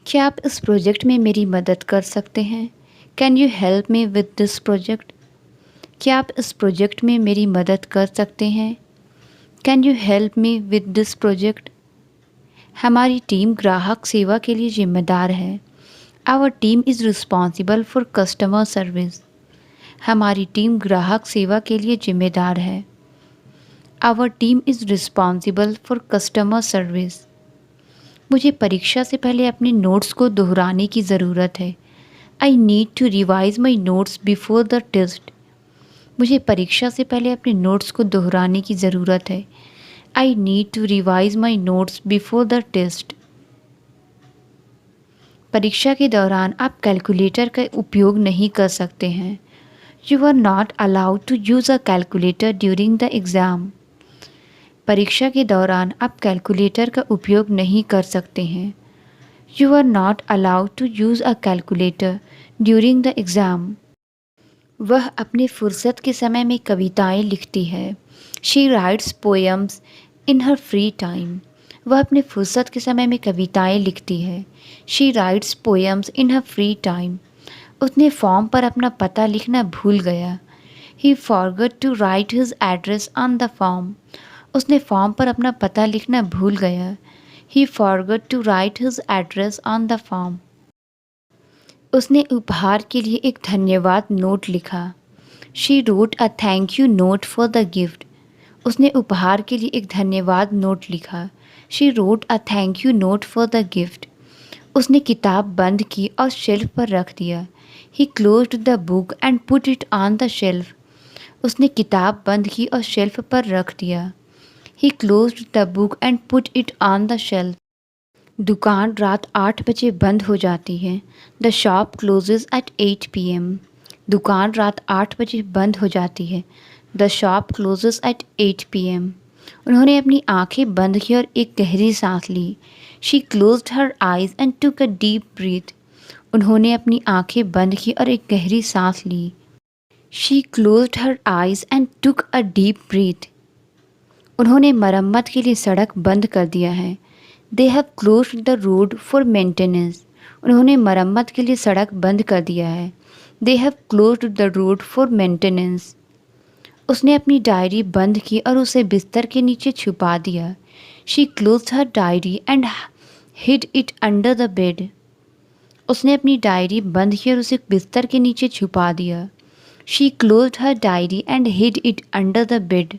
क्या आप इस प्रोजेक्ट में मेरी मदद कर सकते हैं? Can you help me with this project? क्या आप इस प्रोजेक्ट में मेरी मदद कर सकते हैं? Can you help me with this project? हमारी टीम ग्राहक सेवा के लिए जिम्मेदार है। Our team is responsible for customer service. हमारी टीम ग्राहक सेवा के लिए जिम्मेदार है। Our team is responsible for customer service. मुझे परीक्षा से पहले अपने नोट्स को दोहराने की ज़रूरत है। I need to revise my notes before the test. मुझे परीक्षा से पहले अपने नोट्स को दोहराने की ज़रूरत है। I need to revise my notes before the test. परीक्षा के दौरान आप कैलकुलेटर का उपयोग नहीं कर सकते हैं। You are not allowed to use a calculator during the exam. परीक्षा के दौरान आप कैलकुलेटर का उपयोग नहीं कर सकते हैं। You are not allowed to use a calculator during the exam. वह अपने फुर्सत के समय में कविताएं लिखती है। She writes poems in her free time. वह अपने फुर्सत के समय में कविताएं लिखती है। She writes poems in her free time. उसने फॉर्म पर अपना पता लिखना भूल गया। He forgot to write his address on the form. उसने फॉर्म पर अपना पता लिखना भूल गया। He forgot to write his address on the form. उसने उपहार के लिए एक धन्यवाद नोट लिखा। She wrote a thank you note for the gift. उसने उपहार के लिए एक धन्यवाद नोट लिखा। She wrote a thank you note for the gift. उसने किताब बंद की और शेल्फ पर रख दिया। He closed the book and put it on the shelf. उसने किताब बंद की और शेल्फ पर रख दिया। He closed the book and put it on the shelf. दुकान रात 8 बजे बंद हो जाती है। The shop closes at 8 PM। दुकान रात 8 बजे बंद हो जाती है। The shop closes at 8 PM। उन्होंने अपनी आंखें बंद की और एक गहरी सांस ली। She closed her eyes and took a deep breath. उन्होंने अपनी आंखें बंद की और एक गहरी सांस ली। She closed her eyes and took a deep breath. उन्होंने मरम्मत के लिए सड़क बंद कर दिया है। They have closed the road for maintenance. उन्होंने मरम्मत के लिए सड़क बंद कर दिया है। They have closed the road for maintenance. उसने अपनी डायरी बंद की और उसे बिस्तर के नीचे छुपा दिया। She closed her diary and hid it under the bed. उसने अपनी डायरी बंद की और उसे बिस्तर के नीचे छुपा दिया। She closed her diary and hid it under the bed.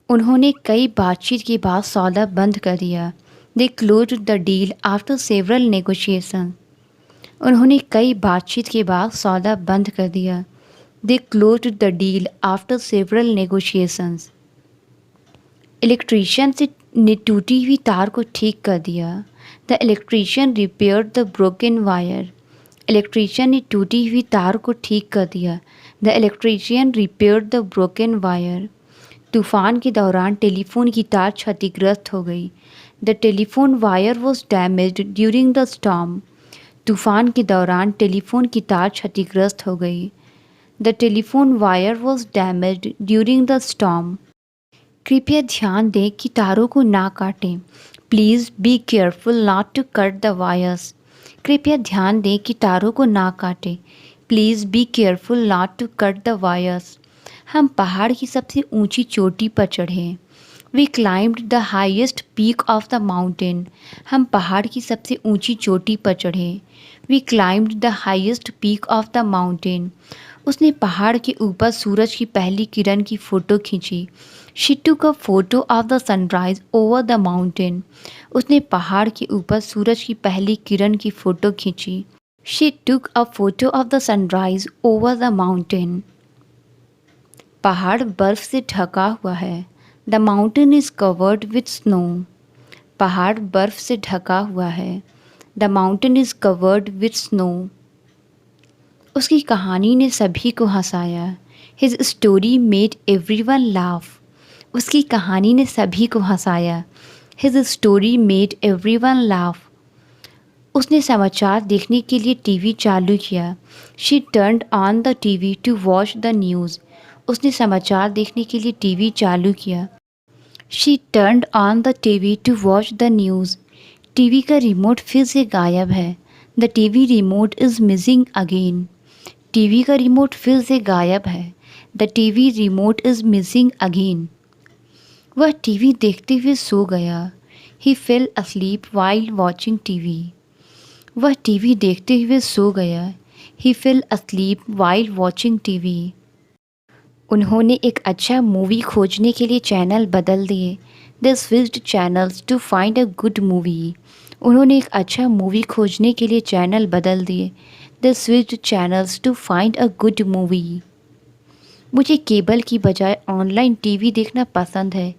उन्होंने कई बातचीत के बाद सौदा बंद कर दिया। They closed the deal after several negotiation. उन्होंने कई बातचीत के बाद सौदा बंद कर दिया। They closed the deal after several negotiations. Electrician ने टूटी हुई तार को ठीक कर दिया। The electrician repaired the broken wire. Electrician ने टूटी हुई तार को ठीक कर दिया। The electrician repaired the broken wire. तूफान के दौरान टेलीफोन की तार क्षतिग्रस्त हो गई। The telephone wire was damaged during the storm. तूफान के दौरान टेलीफोन की तार क्षतिग्रस्त हो गई। The telephone wire was damaged during the storm. कृपया ध्यान दें कि तारों को ना काटें। Please be careful not to cut the wires. कृपया ध्यान दें कि तारों को ना काटें। Please be careful not to cut the wires. हम पहाड़ की सबसे ऊंची चोटी पर चढ़े। We climbed the highest peak of the mountain. हम पहाड़ की सबसे ऊंची चोटी पर चढ़े। We climbed the highest peak of the mountain. उसने पहाड़ के ऊपर सूरज की पहली किरण की फ़ोटो खींची। She took a photo of the sunrise over the mountain. उसने पहाड़ के ऊपर सूरज की पहली किरण की फ़ोटो खींची। She took a photo of the sunrise over the mountain. पहाड़ बर्फ से ढका हुआ है। The mountain is covered with snow. पहाड़ बर्फ से ढका हुआ है। The mountain is covered with snow. उसकी कहानी ने सभी को हंसाया। His story made everyone laugh. उसकी कहानी ने सभी को हंसाया। His story made everyone laugh. उसने समाचार देखने के लिए टीवी चालू किया। She turned on the TV to watch the news. उसने समाचार देखने के लिए टीवी चालू किया। She turned on the TV to watch the news. TV का रिमोट फिर से गायब है। The TV remote is missing again. TV का रिमोट फिर से गायब है। The TV remote is missing again. वह टीवी देखते हुए सो गया। He fell asleep while watching TV. वह टीवी देखते हुए सो गया। He fell asleep while watching TV. उन्होंने एक अच्छा मूवी खोजने के लिए चैनल बदल दिए। They switched channels to find a good movie. उन्होंने एक अच्छा मूवी खोजने के लिए चैनल बदल दिए। They switched channels to find a good movie. मुझे केबल की बजाय ऑनलाइन टीवी देखना पसंद है।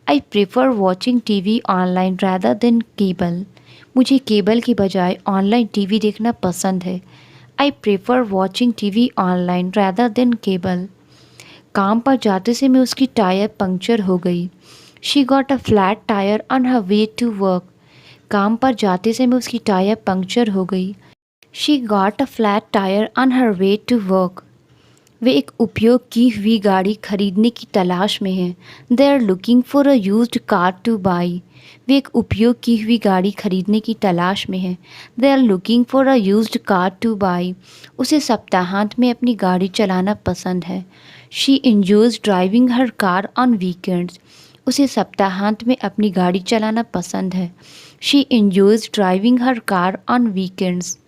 I prefer watching TV online rather than cable. मुझे केबल की बजाय ऑनलाइन टीवी देखना पसंद है। I prefer watching TV online rather than cable. काम पर जाते से मैं उसकी टायर पंक्चर हो गई। She got a flat tyre on her way to work. काम पर जाते से मैं उसकी टायर पंक्चर हो गई। She got a flat tyre on her way to work. वे एक उपयोग की हुई गाड़ी खरीदने की तलाश में हैं। They are looking for a used car to buy. वे एक उपयोग की हुई गाड़ी खरीदने की तलाश में हैं। They are looking for a used car to buy. उसे सप्ताहांत में अपनी गाड़ी चलाना पसंद है। She enjoys driving her car on weekends. उसे सप्ताहांत में अपनी गाड़ी चलाना पसंद है। She enjoys driving her car on weekends.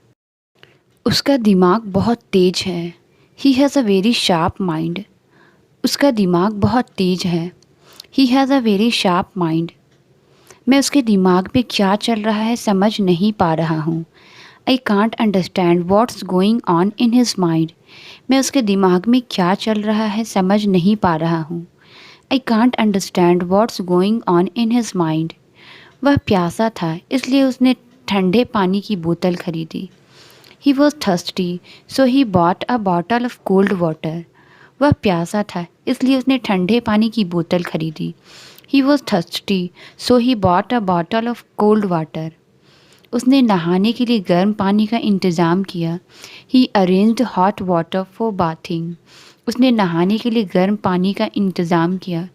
उसका दिमाग बहुत तेज है। He has a very sharp mind. उसका दिमाग बहुत तेज है। He has a very sharp mind. मैं उसके दिमाग में क्या चल रहा है समझ नहीं पा रहा हूँ। I can't understand what's going on in his mind. मैं उसके दिमाग में क्या चल रहा है समझ नहीं पा रहा हूँ। I can't understand what's going on in his mind. वह प्यासा था इसलिए उसने ठंडे पानी की बोतल खरीदी। He was thirsty, so he bought a bottle of cold water. वह प्यासा था इसलिए उसने ठंडे पानी की बोतल खरीदी। He was thirsty, so he bought a bottle of cold water. उसने नहाने के लिए गर्म पानी का इंतज़ाम किया। He arranged hot water for bathing. उसने नहाने के लिए गर्म पानी का इंतज़ाम किया।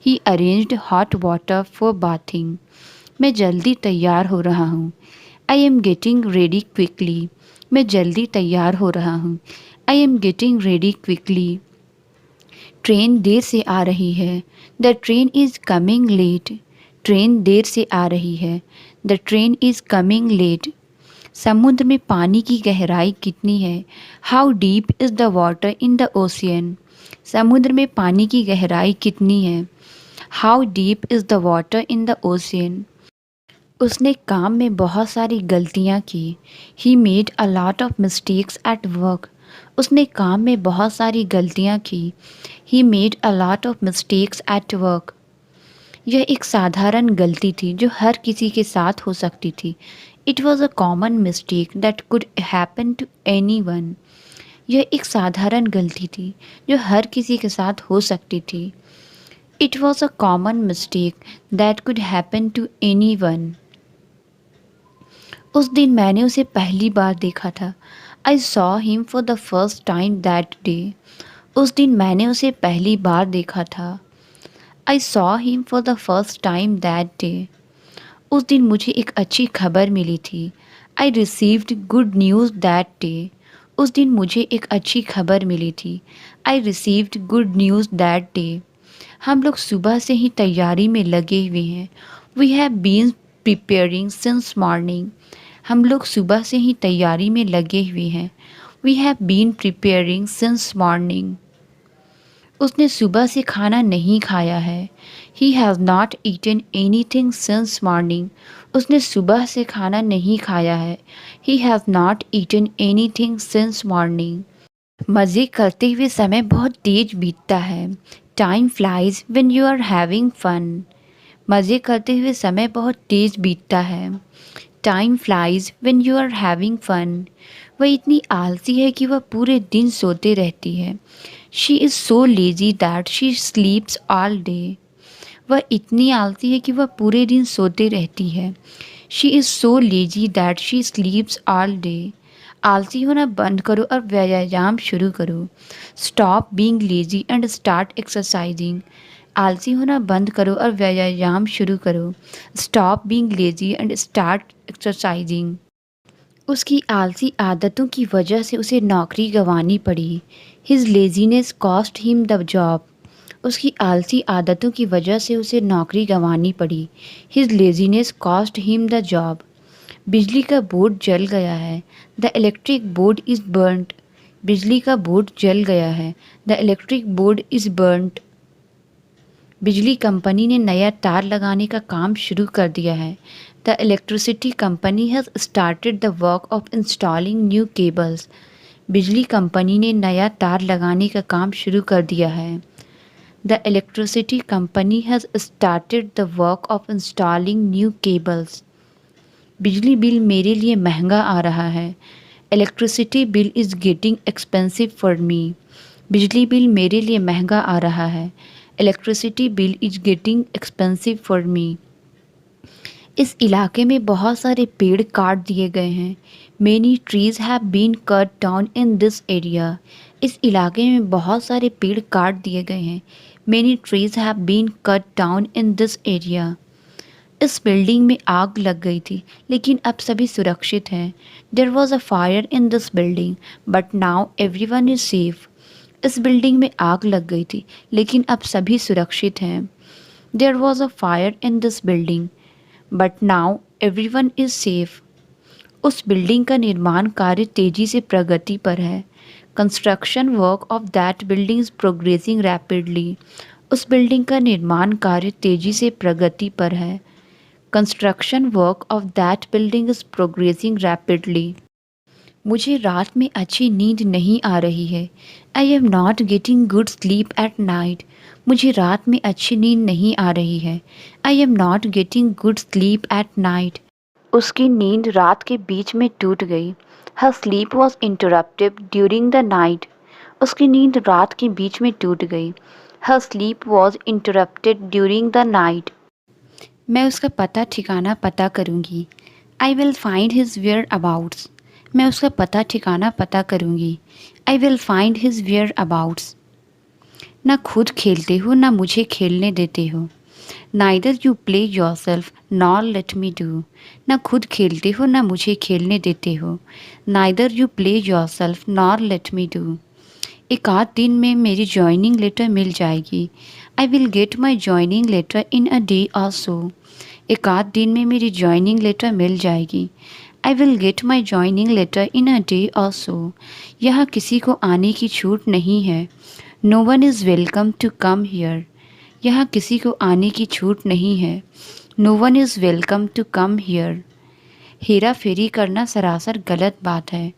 He arranged hot water for bathing. मैं जल्दी तैयार हो रहा हूँ। I am getting ready quickly. मैं जल्दी तैयार हो रहा हूँ। I am getting ready quickly. Train देर से आ रही है। The train is coming late. Train देर से आ रही है। The train is coming late. समुद्र में पानी की गहराई कितनी है। How deep is the water in the ocean. समुद्र में पानी की गहराई कितनी है। How deep is the water in the ocean. उसने काम में बहुत सारी गलतियाँ की। He made a lot of mistakes at work. उसने काम में बहुत सारी गलतियाँ की। He made a lot of mistakes at work. यह एक साधारण गलती थी जो हर किसी के साथ हो सकती थी। It was a common mistake that could happen to anyone. यह एक साधारण गलती थी जो हर किसी के साथ हो सकती थी। It was a common mistake that could happen to anyone. उस दिन मैंने उसे पहली बार देखा था। I saw him for the first time that day. उस दिन मैंने उसे पहली बार देखा था। I saw him for the first time that day. उस दिन मुझे एक अच्छी खबर मिली थी। I received good news that day. उस दिन मुझे एक अच्छी खबर मिली थी। I received good news that day. हम लोग सुबह से ही तैयारी में लगे हुए हैं। We have been preparing since morning. हम लोग सुबह से ही तैयारी में लगे हुए हैं। We have been preparing since morning. उसने सुबह से खाना नहीं खाया है। He has not eaten anything since morning. उसने सुबह से खाना नहीं खाया है। He has not eaten anything since morning. मज़े करते हुए समय बहुत तेज बीतता है। Time flies when you are having fun. मज़े करते हुए समय बहुत तेज बीतता है। Time flies when you are having fun. वह इतनी आलसी है कि वह पूरे दिन सोते रहती है। She is so lazy that she स्लीप्स all day. वह इतनी आलसी है कि वह पूरे दिन सोते रहती है। She is so lazy that she स्लीप्स all day. आलसी होना बंद करो और व्यायाम शुरू करो। Stop being lazy and start exercising. आलसी होना बंद करो और व्यायाम शुरू करो। Stop being lazy and start exercising. उसकी आलसी आदतों की वजह से उसे नौकरी गंवानी पड़ी। His laziness cost him the job. उसकी आलसी आदतों की वजह से उसे नौकरी गंवानी पड़ी। His laziness cost him the job. बिजली का बोर्ड जल गया है। The electric board is burned. बिजली का बोर्ड जल गया है। The electric board is burned. बिजली कंपनी ने नया तार लगाने का काम शुरू कर दिया है। The electricity company has started the work of installing new cables. बिजली कंपनी ने नया तार लगाने का काम शुरू कर दिया है। The electricity company has started the work of installing new cables. बिजली बिल मेरे लिए महंगा आ रहा है। Electricity bill is getting expensive for me. बिजली बिल मेरे लिए महंगा आ रहा है। Electricity bill is getting expensive for me. इस इलाके में बहुत सारे पेड़ काट दिए गए हैं। Many trees have been cut down in this area. इस इलाके में बहुत सारे पेड़ काट दिए गए हैं। Many trees have been cut down in this area. इस बिल्डिंग में आग लग गई थी, लेकिन अब सभी सुरक्षित हैं। There was a fire in this building but now everyone is safe. इस बिल्डिंग में आग लग गई थी, लेकिन अब सभी सुरक्षित हैं। There was a fire in this building but now everyone is safe. उस बिल्डिंग का निर्माण कार्य तेज़ी से प्रगति पर है। Construction work of that building is progressing rapidly. उस बिल्डिंग का निर्माण कार्य तेज़ी से प्रगति पर है। Construction work of that building is progressing rapidly. मुझे रात में अच्छी नींद नहीं आ रही है। I am not getting good sleep at night. मुझे रात में अच्छी नींद नहीं आ रही है। I am not getting good sleep at night. उसकी नींद रात के बीच में टूट गई। Her sleep was interrupted during the night. उसकी नींद रात के बीच में टूट गई। Her sleep was interrupted during the night. मैं उसका पता करूँगी। I will find his whereabouts. मैं उसका पता करूँगी। I will find his whereabouts. ना खुद खेलते हो ना मुझे खेलने देते हो। Neither you play yourself nor let me do. ना खुद खेलते हो ना मुझे खेलने देते हो। Neither you play yourself nor let me do. एक आध दिन में मेरी जॉइनिंग लेटर मिल जाएगी। I will get my joining letter in a day or so. एक आध दिन में मेरी जॉइनिंग लेटर मिल जाएगी। I will get my joining letter in a day or so. यहाँ किसी को आने की छूट नहीं है। No one is welcome to come here. यहाँ किसी को आने की छूट नहीं है। No one is welcome to come here. हेरा फेरी करना सरासर गलत बात है।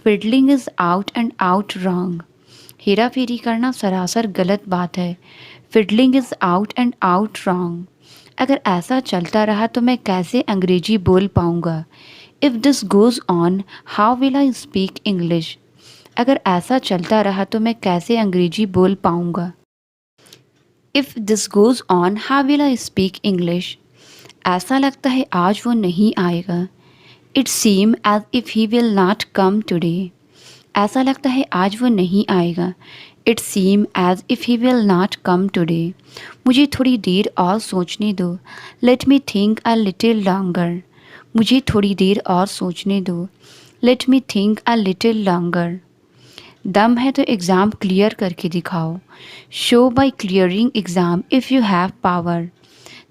Fiddling is out and out wrong. हेरा फेरी करना सरासर गलत बात है। Fiddling is out and out wrong. अगर ऐसा चलता रहा तो मैं कैसे अंग्रेजी बोल पाऊँगा। If this goes on how will I speak English. अगर ऐसा चलता रहा तो मैं कैसे अंग्रेजी बोल पाऊँगा। If this goes on how will I speak English. ऐसा लगता है आज वो नहीं आएगा। It seem as if he will not come today. ऐसा लगता है आज वो नहीं आएगा। It seem as if he will not come today. मुझे थोड़ी देर और सोचने दो। Let me think a little longer. मुझे थोड़ी देर और सोचने दो। Let me think a little longer. दम है तो एग्ज़ाम क्लियर करके दिखाओ। Show by clearing exam if you have power.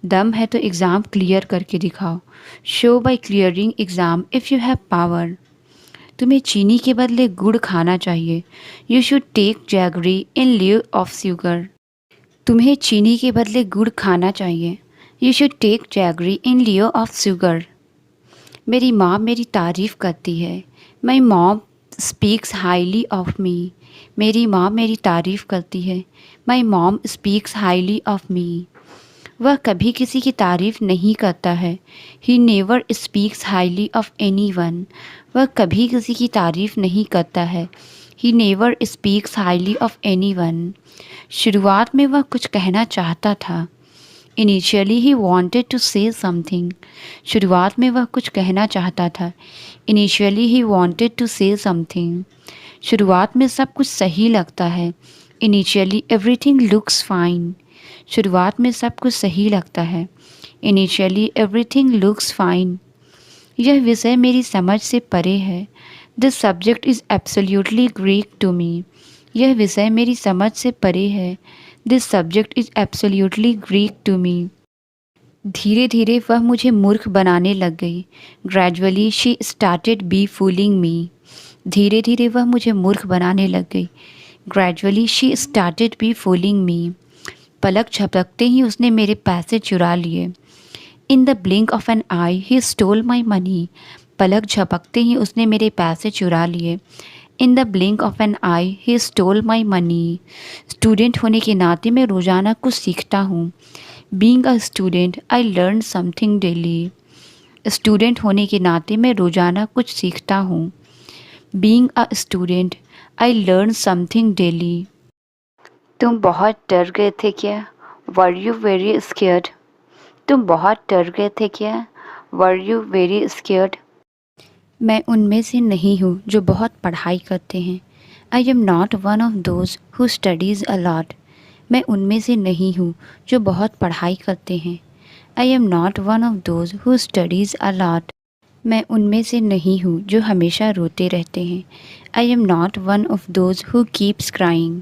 दम है तो एग्ज़ाम क्लियर करके दिखाओ। Show by clearing exam if you have power. तुम्हें चीनी के बदले गुड़ खाना चाहिए। You should take jaggery in lieu of sugar. तुम्हें चीनी के बदले गुड़ खाना चाहिए। You should take jaggery in lieu of sugar. मेरी माँ मेरी तारीफ़ करती है। My mom speaks highly of मी। मेरी माँ मेरी तारीफ़ करती है। My mom speaks highly of me. वह कभी किसी की तारीफ़ नहीं करता है। He never speaks highly of anyone. वह कभी किसी की तारीफ़ नहीं करता है। He never speaks highly of anyone. शुरुआत में वह कुछ कहना चाहता था। Initially he wanted to say something. शुरुआत में वह कुछ कहना चाहता था। Initially he wanted to say something. शुरुआत में सब कुछ सही लगता है। Initially everything looks fine. शुरुआत में सब कुछ सही लगता है। Initially everything looks fine. यह विषय मेरी समझ से परे है। This subject is absolutely Greek to me. यह विषय मेरी समझ से परे है। This subject is absolutely Greek to me. धीरे धीरे वह मुझे मूर्ख बनाने लग गई। Gradually she started be fooling me. धीरे धीरे वह मुझे मूर्ख बनाने लग गई। Gradually she started be fooling me. पलक झपकते ही उसने मेरे पैसे चुरा लिए। In the blink of an eye he stole my money. पलक झपकते ही उसने मेरे पैसे चुरा लिए। In the blink of an eye he stole my money. Student होने के नाते मैं रोज़ाना कुछ सीखता हूँ। Being a student I learn something daily. Student होने के नाते मैं रोज़ाना कुछ सीखता हूँ। Being a student I learn something daily. तुम बहुत डर गए थे क्या? Were you very scared? तुम बहुत डर गए थे क्या? Were you very scared? मैं उनमें से नहीं हूँ जो बहुत पढ़ाई करते हैं। I am not one of those who studies a lot. मैं उनमें से नहीं हूँ जो बहुत पढ़ाई करते हैं। I am not one of those who studies a lot. मैं उनमें से नहीं हूँ जो हमेशा रोते रहते हैं। I am not one of those who keeps crying.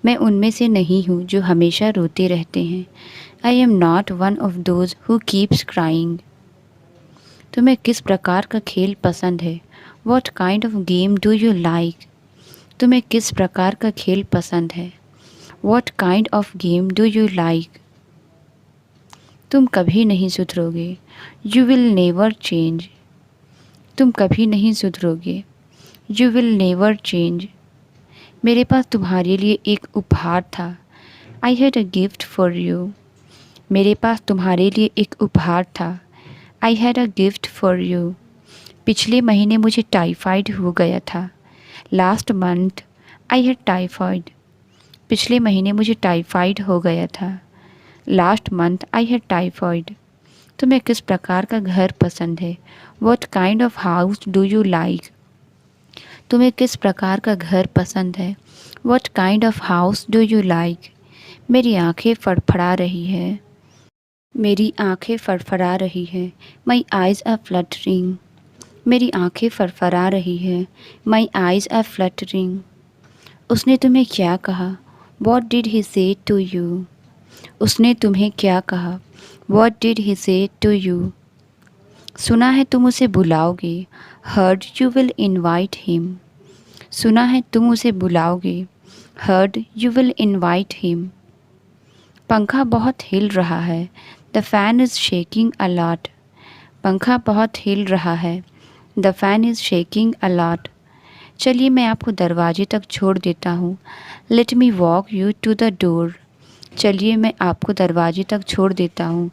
मैं उनमें से नहीं हूँ जो हमेशा रोते रहते हैं। I am not one of those who keeps crying. तुम्हें किस प्रकार का खेल पसंद है? What kind of game do you like? तुम्हें किस प्रकार का खेल पसंद है? What kind of game do you like? तुम कभी नहीं सुधरोगे। You will never change. तुम कभी नहीं सुधरोगे। You will never change. मेरे पास तुम्हारे लिए एक उपहार था। I had a gift for you. मेरे पास तुम्हारे लिए एक उपहार था। I had a gift for you. पिछले महीने मुझे टाइफाइड हो गया था। Last month I had typhoid. पिछले महीने मुझे टाइफाइड हो गया था। Last month I had typhoid. तुम्हें किस प्रकार का घर पसंद है? What kind of house do you like? तुम्हें किस प्रकार का घर पसंद है? What kind of house do you like? मेरी आंखें फड़फड़ा रही है। मेरी आंखें फड़फड़ा रही है। My eyes are fluttering. मेरी आंखें फड़फड़ा रही है। My eyes are fluttering. उसने तुम्हें क्या कहा? वॉट डिड ही से टू यू? उसने तुम्हें क्या कहा? वॉट डिड ही से टू यू? सुना है तुम उसे बुलाओगे। Heard you will invite him. सुना है तुम उसे बुलाओगे। Heard you will invite him. पंखा बहुत हिल रहा है। The fan is shaking a lot. पंखा बहुत हिल रहा है। The fan is shaking a lot. चलिए मैं आपको दरवाजे तक छोड़ देता हूँ। Let me walk you to the door. चलिए मैं आपको दरवाजे तक छोड़ देता हूँ।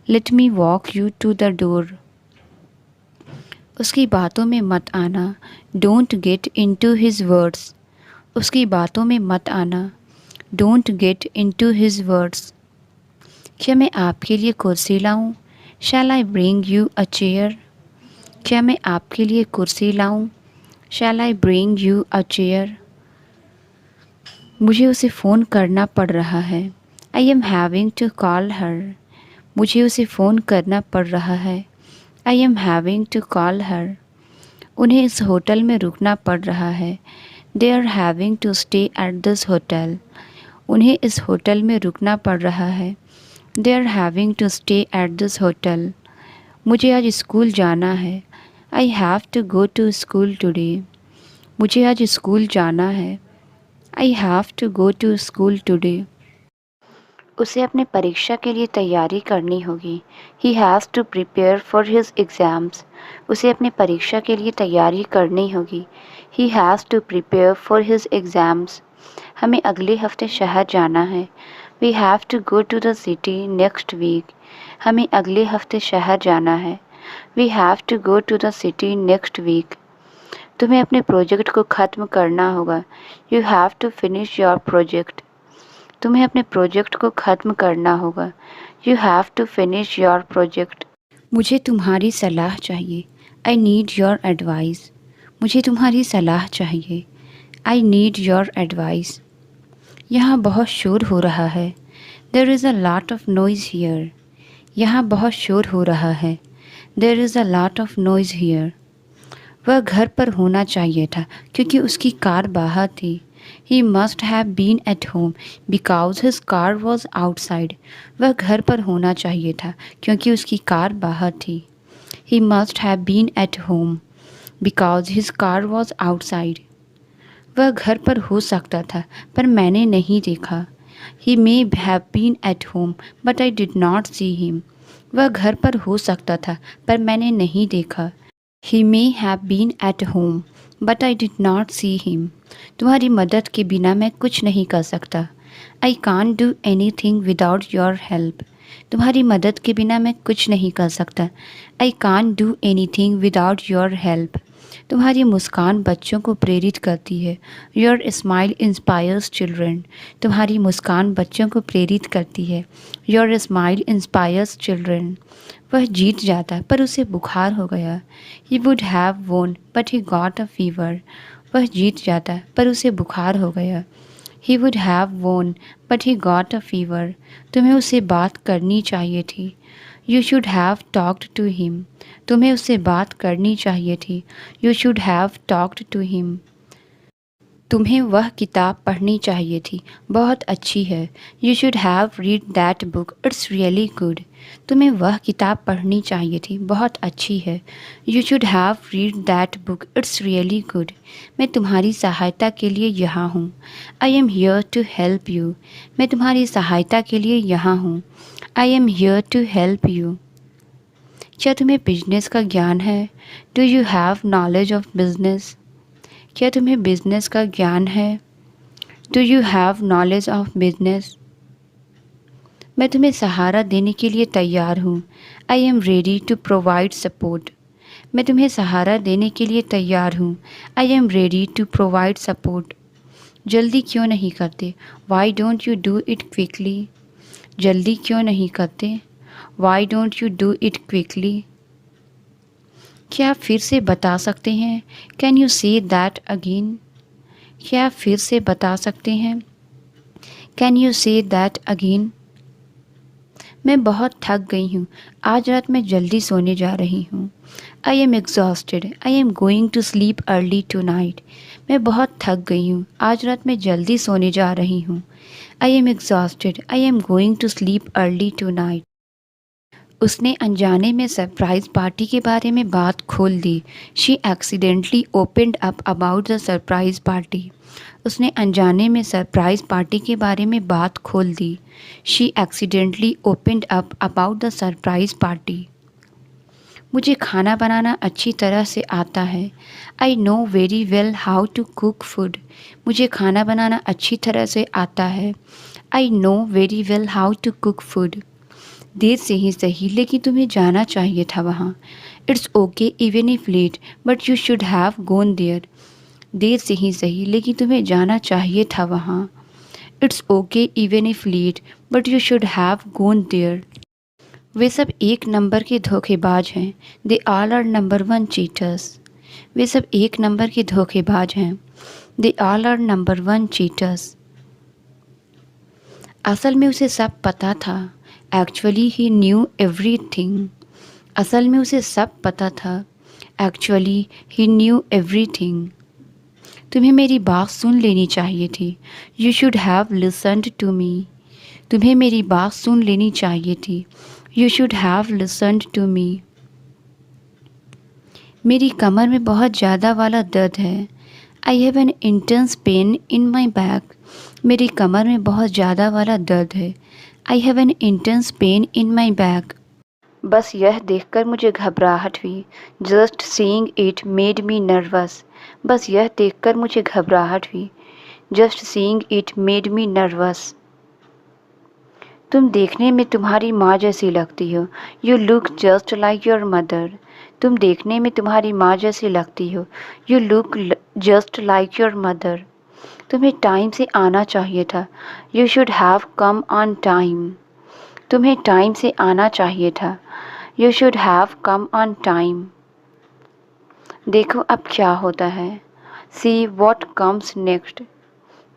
Let me walk you to the door. उसकी बातों में मत आना। Don't get into his words. उसकी बातों में मत आना। Don't get into his words. क्या मैं आपके लिए कुर्सी लाऊं? Shall I bring you a chair? क्या मैं आपके लिए कुर्सी लाऊं? Shall I bring you a chair? मुझे उसे फ़ोन करना पड़ रहा है। I am having to call her. मुझे उसे फ़ोन करना पड़ रहा है। I am having to call her. उन्हें इस होटल में रुकना पड़ रहा है। They are having to stay at this hotel. उन्हें इस होटल में रुकना पड़ रहा है। They are having to stay at this hotel. मुझे आज स्कूल जाना है। I have to go to school today. मुझे आज स्कूल जाना है। I have to go to school today. उसे अपने परीक्षा के लिए तैयारी करनी होगी। He has to prepare for his exams. उसे अपने परीक्षा के लिए तैयारी करनी होगी। He has to prepare for his exams. हमें अगले हफ्ते शहर जाना है। We have to go to the city next week. हमें अगले हफ्ते शहर जाना है। We have to go to the city next week. तुम्हें अपने प्रोजेक्ट को ख़त्म करना होगा। You have to finish your project. तुम्हें अपने प्रोजेक्ट को ख़त्म करना होगा। You have to finish your project. मुझे तुम्हारी सलाह चाहिए। I need your advice. मुझे तुम्हारी सलाह चाहिए। I need your advice. यहाँ बहुत शोर हो रहा है। There is a lot of noise here. यहाँ बहुत शोर हो रहा है। There is a lot of noise here. वह घर पर होना चाहिए था क्योंकि उसकी कार बाहर थी। He must have been at home because his car was outside. वह घर पर होना चाहिए था क्योंकि उसकी कार बाहर थी। He must have been at home because his car was outside. वह घर पर हो सकता था पर मैंने नहीं देखा। He may have been at home but I did not see him. वह घर पर हो सकता था पर मैंने नहीं देखा। He may have been at home but I did not see him. तुम्हारी मदद के बिना मैं कुछ नहीं कर सकता। I can't do anything without your help. तुम्हारी मदद के बिना मैं कुछ नहीं कर सकता। I can't do anything without your help. तुम्हारी मुस्कान बच्चों को प्रेरित करती है। Your smile inspires children. तुम्हारी मुस्कान बच्चों को प्रेरित करती है। Your smile inspires children. वह जीत जाता पर उसे बुखार हो गया। He would have won but he got a fever. वह जीत जाता पर उसे बुखार हो गया। He would have won but he got a fever. तुम्हें उससे बात करनी चाहिए थी। You should have talked to him. तुम्हें उससे बात करनी चाहिए थी। You should have talked to him. तुम्हें वह किताब पढ़नी चाहिए थी। बहुत अच्छी है। You should have read that book. It's really good. तुम्हें वह किताब पढ़नी चाहिए थी। बहुत अच्छी है। You should have read that book. It's really good. मैं तुम्हारी सहायता के लिए यहाँ हूँ। I am here to help you. मैं तुम्हारी सहायता के लिए यहाँ हूँ। I am here to help you. क्या तुम्हें बिजनेस का ज्ञान है? Do you have knowledge of business? क्या तुम्हें बिजनेस का ज्ञान है? Do you have knowledge of business? मैं तुम्हें सहारा देने के लिए तैयार हूँ। I am ready to provide support. मैं तुम्हें सहारा देने के लिए तैयार हूँ। I am ready to provide support. जल्दी क्यों नहीं करते? Why don't you do it quickly? जल्दी क्यों नहीं करते? Why don't you do it quickly? क्या आप फिर से बता सकते हैं? Can you say that again? क्या आप फिर से बता सकते हैं? Can you say that again? मैं बहुत थक गई हूँ। आज रात मैं जल्दी सोने जा रही हूँ। I am exhausted. I am going to sleep early tonight. मैं बहुत थक गई हूँ। आज रात मैं जल्दी सोने जा रही हूँ। I am exhausted. I am going to sleep early tonight. उसने अनजाने में सरप्राइज़ पार्टी के बारे में बात खोल दी। She accidentally opened up about the surprise party. उसने अनजाने में सरप्राइज़ पार्टी के बारे में बात खोल दी। She accidentally opened up about the surprise party. मुझे खाना बनाना अच्छी तरह से आता है। I know very well how to cook food. मुझे खाना बनाना अच्छी तरह से आता है। I know very well how to cook food. देर से ही सही लेकिन तुम्हें जाना चाहिए था वहाँ। It's okay even if late but you should have gone there. देर से ही सही लेकिन तुम्हें जाना चाहिए था वहाँ। It's okay even if late but you should have gone there. वे सब एक नंबर के धोखेबाज हैं। They all are number one cheaters. वे सब एक नंबर के धोखेबाज हैं। They all are number one cheaters. असल में उसे सब पता था। Actually he knew everything. असल में उसे सब पता था। Actually he knew everything. तुम्हें मेरी बात सुन लेनी चाहिए थी। You should have listened to me. तुम्हें मेरी बात सुन लेनी चाहिए थी। You should have listened to me. मेरी कमर में बहुत ज़्यादा वाला दर्द है। I have an intense pain in my back. मेरी कमर में बहुत ज़्यादा वाला दर्द है। I have an intense pain in my back. बस यह देखकर मुझे घबराहट हुई। Just seeing it made me nervous. बस यह देखकर मुझे घबराहट हुई। Just seeing it made me nervous. तुम देखने में तुम्हारी माँ जैसी लगती हो। You look just like your mother. तुम देखने में तुम्हारी माँ जैसी लगती हो। You look just like your mother. तुम्हें टाइम से आना चाहिए था। You should have come on time. तुम्हें टाइम से आना चाहिए था। You should have come on time. देखो अब क्या होता है। See what comes next.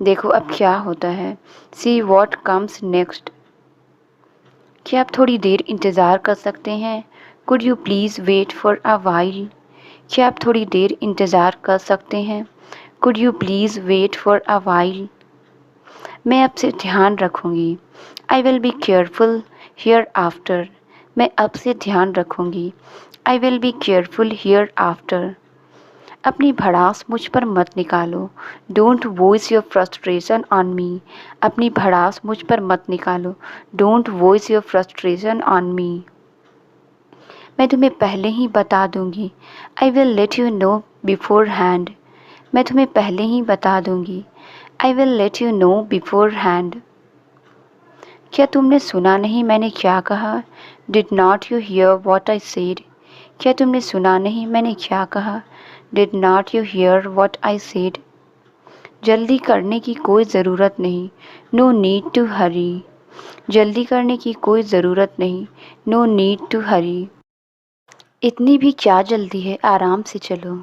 देखो अब क्या होता है। See what comes next. क्या आप थोड़ी देर इंतज़ार कर सकते हैं? Could you please wait for a while? क्या आप थोड़ी देर इंतज़ार कर सकते हैं? Could you please wait for a while? मैं अब से ध्यान रखूँगी। I will be careful hereafter. मैं अब से ध्यान रखूँगी। I will be careful hereafter. अपनी भड़ास मुझ पर मत निकालो। Don't voice your frustration on me. अपनी भड़ास मुझ पर मत निकालो। Don't voice your frustration on मी। मैं तुम्हें पहले ही बता दूंगी। I will let you know before hand. मैं तुम्हें पहले ही बता दूंगी। I will let you know before hand. क्या तुमने सुना नहीं मैंने क्या कहा? Did not you here what I said? क्या तुमने सुना नहीं मैंने क्या कहा? Did not you here what I said? जल्दी करने की कोई ज़रूरत नहीं। नो नीड टू हरी। जल्दी करने की कोई ज़रूरत नहीं। नो नीड टू हरी। इतनी भी क्या जल्दी है, आराम से चलो।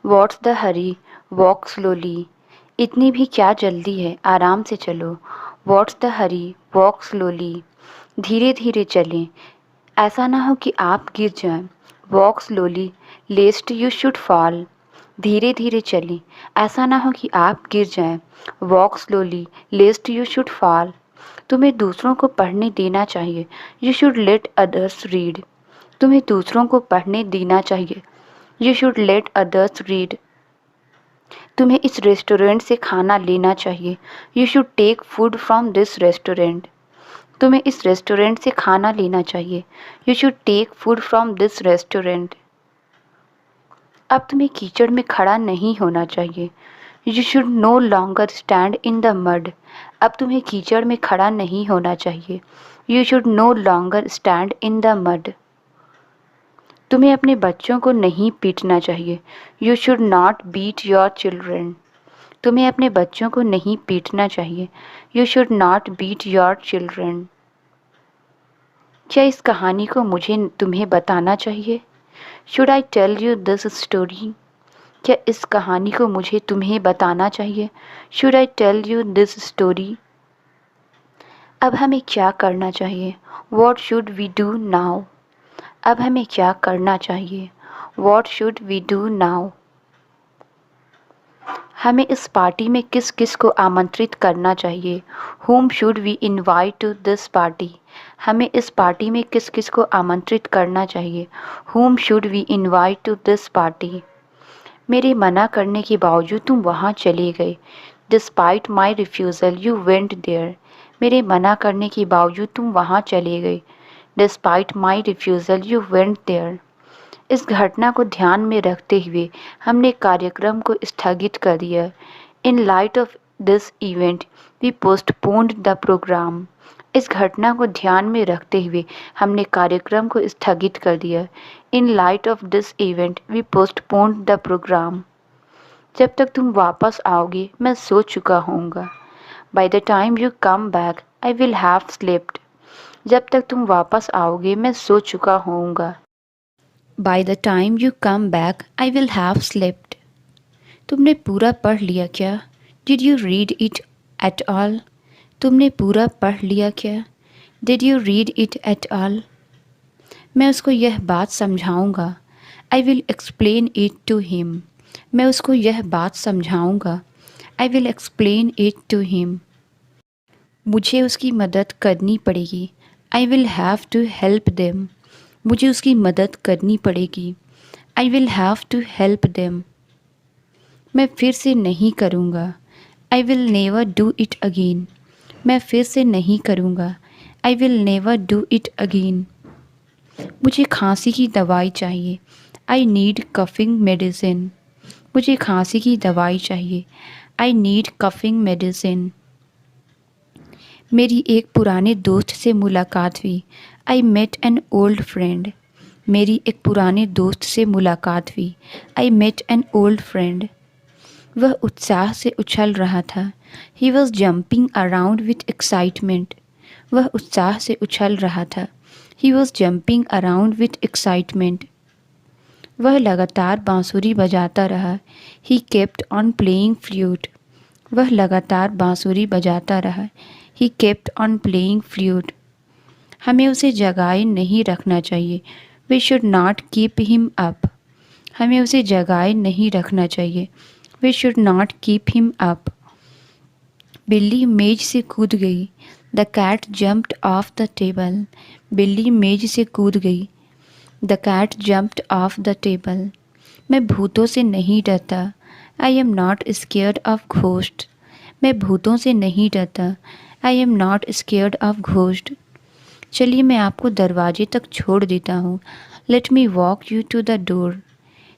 What's the Hari, walk slowly. इतनी भी क्या जल्दी है, आराम से चलो। What's the Hari, walk slowly. धीरे धीरे चलें, ऐसा ना हो कि आप गिर जाएं। Walk slowly lest you should fall. धीरे धीरे चलें, ऐसा ना हो कि आप गिर जाएं। Walk slowly lest you should fall. तुम्हें दूसरों को पढ़ने देना चाहिए। You should let others read. तुम्हें दूसरों को पढ़ने देना चाहिए। You should let others read. तुम्हें इस रेस्टोरेंट से खाना लेना चाहिए। You should take food from this restaurant. तुम्हें इस रेस्टोरेंट से खाना लेना चाहिए। You should take food from this restaurant. अब तुम्हें कीचड़ में खड़ा नहीं होना चाहिए। You should no longer stand in the mud. अब तुम्हें कीचड़ में खड़ा नहीं होना चाहिए। You should no longer stand in the mud. तुम्हें अपने बच्चों को नहीं पीटना चाहिए। You should not beat your children. तुम्हें अपने बच्चों को नहीं पीटना चाहिए। You should not beat your children. क्या इस कहानी को मुझे तुम्हें बताना चाहिए? Should I tell you this story? क्या इस कहानी को मुझे तुम्हें बताना चाहिए? Should I tell you this story? अब हमें क्या करना चाहिए? What should we do now? अब हमें क्या करना चाहिए? What should we do now? हमें इस पार्टी में किस किस को आमंत्रित करना चाहिए? Whom should we invite to this party? हमें इस पार्टी में किस किस को आमंत्रित करना चाहिए? Whom should we invite to this party? मेरे मना करने के बावजूद तुम वहाँ चले गए। Despite my refusal, you went there. मेरे मना करने के बावजूद तुम वहाँ चले गए। Despite my refusal, you went there. इस घटना को ध्यान में रखते हुए हमने कार्यक्रम को स्थगित कर दिया। In light of this event we postponed the programme. इस घटना को ध्यान में रखते हुए हमने कार्यक्रम को स्थगित कर दिया। In light of this event we postponed the programme. जब तक तुम वापस आओगे मैं सो चुका होऊंगा। By the time you come back I will have slept. जब तक तुम वापस आओगे मैं सो चुका होऊंगा। By the time you come back, I will have slept. तुमने पूरा पढ़ लिया क्या? Did you read it at all? तुमने पूरा पढ़ लिया क्या? Did you read it at all? मैं उसको यह बात समझाऊंगा। I will explain it to him. मैं उसको यह बात समझाऊंगा। I will explain it to him. मुझे उसकी मदद करनी पड़ेगी। I will have to help them. मुझे उसकी मदद करनी पड़ेगी। I will have to help them. मैं फिर से नहीं करूँगा। I will never do it again. मैं फिर से नहीं करूँगा। I will never do it again. मुझे खांसी की दवाई चाहिए। I need coughing medicine. मुझे खांसी की दवाई चाहिए। I need coughing medicine. मेरी एक पुराने दोस्त से मुलाकात हुई। I met an old friend. मेरी एक पुराने दोस्त से मुलाकात हुई। I met an old friend. वह उत्साह से उछल रहा था। He was jumping around with excitement. वह उत्साह से उछल रहा था। He was jumping around with excitement. वह लगातार बांसुरी बजाता रहा। He kept on playing flute. वह लगातार बांसुरी बजाता रहा। He kept on playing flute. हमें उसे जगाए नहीं रखना चाहिए। We should not keep him up. हमें उसे जगाए नहीं रखना चाहिए। We should not keep him up. बिल्ली मेज से कूद गई। The cat jumped off the table. बिल्ली मेज से कूद गई। The cat jumped off the table. मैं भूतों से नहीं डरता। I am not scared of ghost. मैं भूतों से नहीं डरता। I am not scared of ghost. चलिए मैं आपको दरवाजे तक छोड़ देता हूँ। Let me walk you to the door.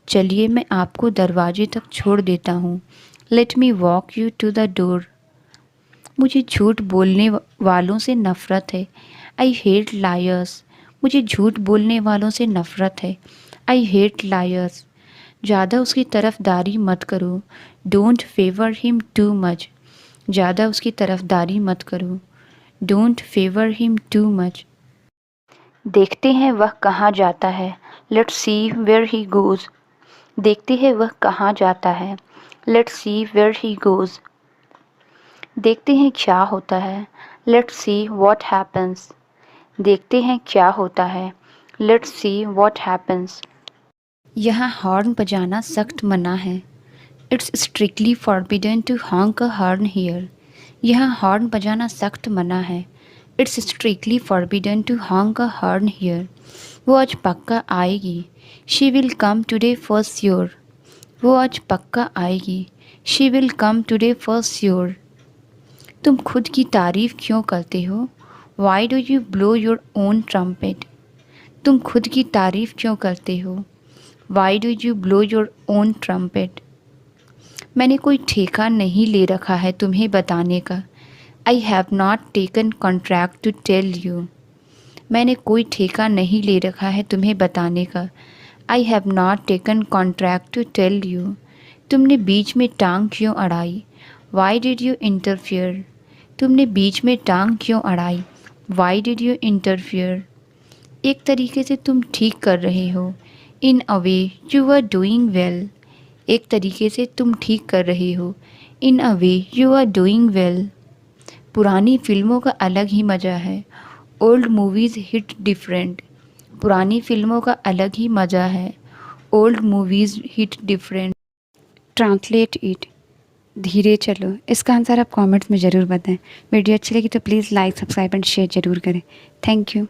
चलिए मैं आपको दरवाजे तक छोड़ देता हूँ। Let me walk you to the door. मुझे झूठ बोलने वालों से नफ़रत है। I hate liars. मुझे झूठ बोलने वालों से नफ़रत है। I hate liars. ज़्यादा उसकी तरफदारी मत करो। Don't favour him too much. ज़्यादा उसकी तरफदारी मत करो। Don't favour him too much. देखते हैं वह कहाँ जाता है। Let's see where he goes. देखते हैं वह कहाँ जाता है। Let's see where he goes. देखते हैं क्या होता है। Let's see what happens. देखते हैं क्या होता है। Let's see what happens. यहाँ हॉर्न बजाना सख्त मना है। It's strictly forbidden to honk a horn here. यहाँ हॉर्न बजाना सख्त मना है। It's strictly forbidden to honk a horn here. वो आज पक्का आएगी। She will come today for sure. वो आज पक्का आएगी। She will come today for sure. तुम खुद की तारीफ़ क्यों करते हो। Why do you blow your own trumpet. तुम खुद की तारीफ़ क्यों करते हो। Why do you blow your own trumpet. मैंने कोई ठेका नहीं ले रखा है तुम्हें बताने का। I have not taken contract to tell you. मैंने कोई ठेका नहीं ले रखा है तुम्हें बताने का। I have not taken contract to tell you. तुमने बीच में टांग क्यों अड़ाई। Why did you interfere. तुमने बीच में टांग क्यों अड़ाई। Why did you interfere. एक तरीके से तुम ठीक कर रहे हो। In a way you are doing well. एक तरीके से तुम ठीक कर रहे हो। In a way you are doing well. पुरानी फिल्मों का अलग ही मज़ा है। Old movies hit different. पुरानी फिल्मों का अलग ही मज़ा है। Old movies hit different. Translate it. धीरे चलो। इसका आंसर आप कमेंट्स में ज़रूर बताएं। वीडियो अच्छी लगी तो please like subscribe and share ज़रूर करें। Thank you.